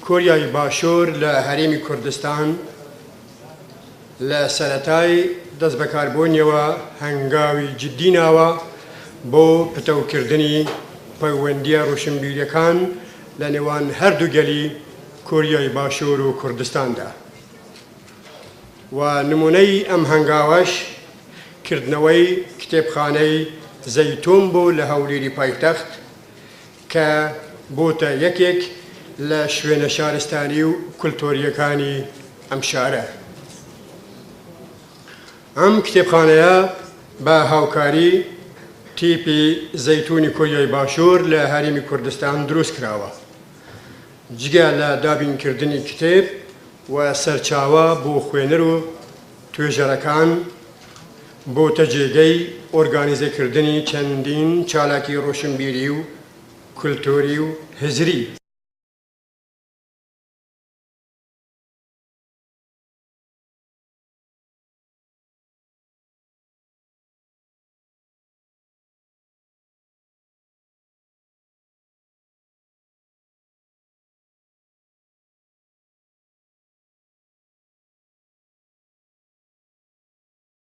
کۆریای باشوور لە هەرێمی کوردستان لە سەرەتای دەست بەکاربوونیەوە هەنگاوی جددی ناوە بۆ پتەوکردنی پەیوەندیە ڕۆشنبیریەکان لە نێوان هەردوو گەلی کۆریای باشوور و کوردستاندا. و نمونەی ئەم هەنگاوەش کردنەوەی کتێبخانەی زەیتون بوو لە هەولێری پایتەخت کە بۆتە یەکێک لە شوێنە شارستانی و کولتۆریەکانی ئەم شارە. ئەم کتێبخانەیە بە هاوکاری تیپی زەیتونی کۆریای باشوور لە هەرێمی کوردستان دروست کراوە، جگە لە دابینکردنی کتێب و سەرچاوە بۆ خوێنەر و توێژەرەکان بۆتە جێگەی ئۆرگانیزەکردنی چەندین چالاکی ڕۆشنبیری و کولتۆری و هزری.